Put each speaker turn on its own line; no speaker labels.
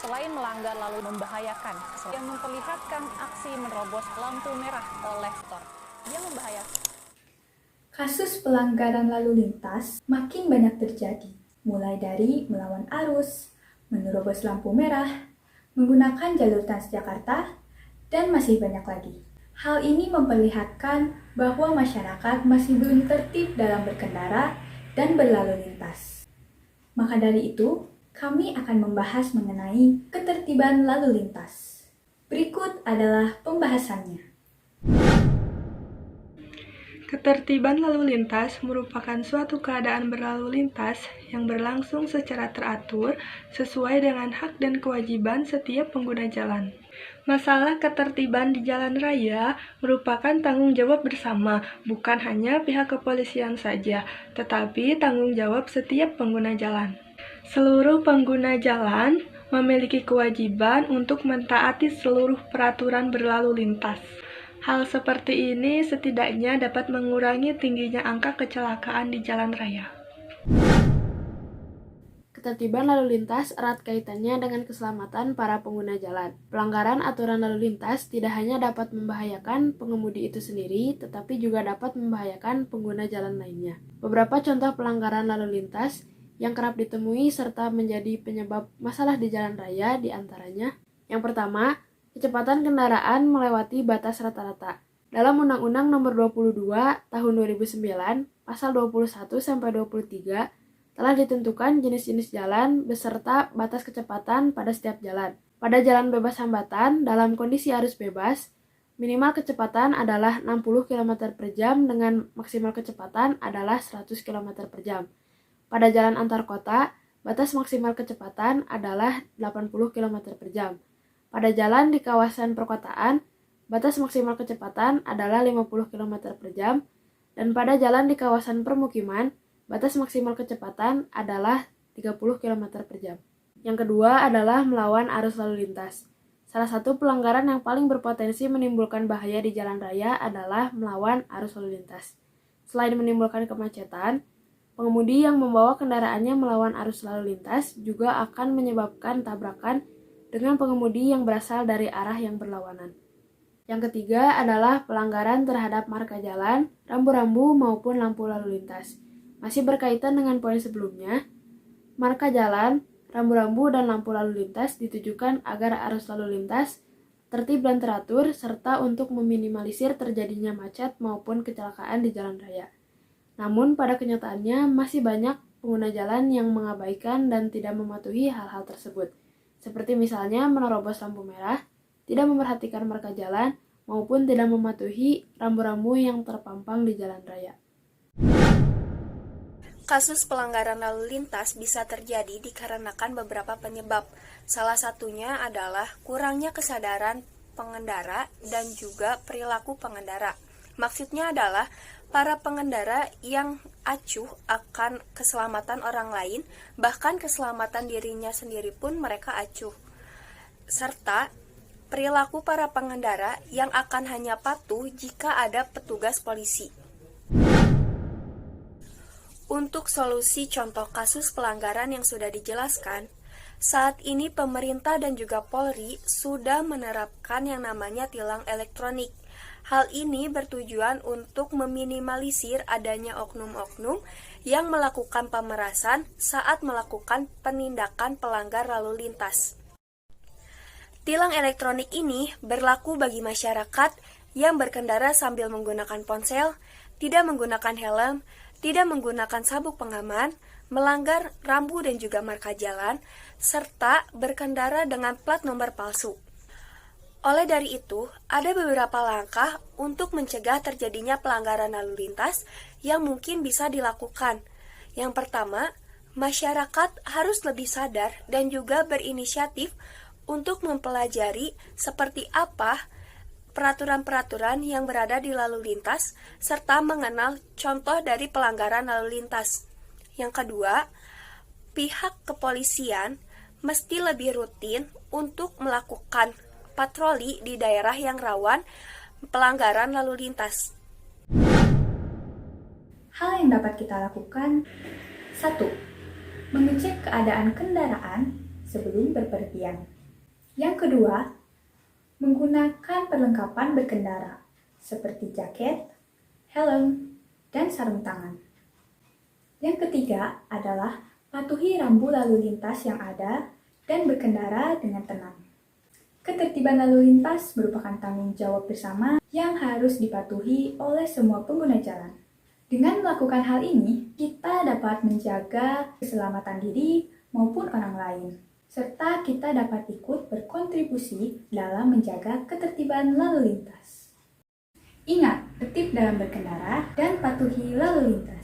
selain melanggar lalu membahayakan, yang memperlihatkan aksi menerobos lampu merah oleh motor yang membahayakan.
Kasus pelanggaran lalu lintas makin banyak terjadi, mulai dari melawan arus, menerobos lampu merah, menggunakan jalur Transjakarta, dan masih banyak lagi. Hal ini memperlihatkan bahwa masyarakat masih belum tertib dalam berkendara dan berlalu lintas. Maka dari itu, kami akan membahas mengenai ketertiban lalu lintas. Berikut adalah pembahasannya.
Ketertiban lalu lintas merupakan suatu keadaan berlalu lintas yang berlangsung secara teratur sesuai dengan hak dan kewajiban setiap pengguna jalan. Masalah ketertiban di jalan raya merupakan tanggung jawab bersama, bukan hanya pihak kepolisian saja, tetapi tanggung jawab setiap pengguna jalan. Seluruh pengguna jalan memiliki kewajiban untuk mentaati seluruh peraturan berlalu lintas. Hal seperti ini setidaknya dapat mengurangi tingginya angka kecelakaan di jalan raya.
Ketertiban lalu lintas erat kaitannya dengan keselamatan para pengguna jalan. Pelanggaran aturan lalu lintas tidak hanya dapat membahayakan pengemudi itu sendiri, tetapi juga dapat membahayakan pengguna jalan lainnya. Beberapa contoh pelanggaran lalu lintas yang kerap ditemui serta menjadi penyebab masalah di jalan raya diantaranya: yang pertama, kecepatan kendaraan melewati batas rata-rata. Dalam Undang-Undang Nomor 22 Tahun 2009, Pasal 21-23, telah ditentukan jenis-jenis jalan beserta batas kecepatan pada setiap jalan. Pada jalan bebas hambatan, dalam kondisi arus bebas, minimal kecepatan adalah 60 km per jam dengan maksimal kecepatan adalah 100 km per jam. Pada jalan antar kota, batas maksimal kecepatan adalah 80 km per jam. Pada jalan di kawasan perkotaan, batas maksimal kecepatan adalah 50 km per jam, dan pada jalan di kawasan permukiman, batas maksimal kecepatan adalah 30 km per jam. Yang kedua adalah melawan arus lalu lintas. Salah satu pelanggaran yang paling berpotensi menimbulkan bahaya di jalan raya adalah melawan arus lalu lintas. Selain menimbulkan kemacetan, pengemudi yang membawa kendaraannya melawan arus lalu lintas juga akan menyebabkan tabrakan dengan pengemudi yang berasal dari arah yang berlawanan. Yang ketiga adalah pelanggaran terhadap marka jalan, rambu-rambu maupun lampu lalu lintas. Masih berkaitan dengan poin sebelumnya, marka jalan, rambu-rambu, dan lampu lalu lintas ditujukan agar arus lalu lintas tertib dan teratur serta untuk meminimalisir terjadinya macet maupun kecelakaan di jalan raya. Namun pada kenyataannya masih banyak pengguna jalan yang mengabaikan dan tidak mematuhi hal-hal tersebut, seperti misalnya menerobos lampu merah, tidak memperhatikan marka jalan, maupun tidak mematuhi rambu-rambu yang terpampang di jalan raya.
Kasus pelanggaran lalu lintas bisa terjadi dikarenakan beberapa penyebab. Salah satunya adalah kurangnya kesadaran pengendara dan juga perilaku pengendara. Maksudnya adalah para pengendara yang acuh akan keselamatan orang lain, bahkan keselamatan dirinya sendiri pun mereka acuh. Serta perilaku para pengendara yang akan hanya patuh jika ada petugas polisi. Untuk solusi contoh kasus pelanggaran yang sudah dijelaskan, saat ini pemerintah dan juga Polri sudah menerapkan yang namanya tilang elektronik. Hal ini bertujuan untuk meminimalisir adanya oknum-oknum yang melakukan pemerasan saat melakukan penindakan pelanggar lalu lintas. Tilang elektronik ini berlaku bagi masyarakat yang berkendara sambil menggunakan ponsel, tidak menggunakan helm, tidak menggunakan sabuk pengaman, melanggar rambu dan juga marka jalan, serta berkendara dengan plat nomor palsu. Oleh dari itu, ada beberapa langkah untuk mencegah terjadinya pelanggaran lalu lintas yang mungkin bisa dilakukan. Yang pertama, masyarakat harus lebih sadar dan juga berinisiatif untuk mempelajari seperti apa peraturan-peraturan yang berada di lalu lintas, serta mengenal contoh dari pelanggaran lalu lintas. Yang kedua, pihak kepolisian mesti lebih rutin untuk melakukan patroli di daerah yang rawan pelanggaran lalu lintas.
Hal yang dapat kita lakukan: 1. Mengecek keadaan kendaraan sebelum berpergian. Yang kedua, menggunakan perlengkapan berkendara seperti jaket, helm, dan sarung tangan. Yang ketiga adalah patuhi rambu lalu lintas yang ada dan berkendara dengan tenang. Ketertiban lalu lintas merupakan tanggung jawab bersama yang harus dipatuhi oleh semua pengguna jalan. Dengan melakukan hal ini, kita dapat menjaga keselamatan diri maupun orang lain, serta kita dapat ikut berkontribusi dalam menjaga ketertiban lalu lintas. Ingat, tertib dalam berkendara dan patuhi lalu lintas.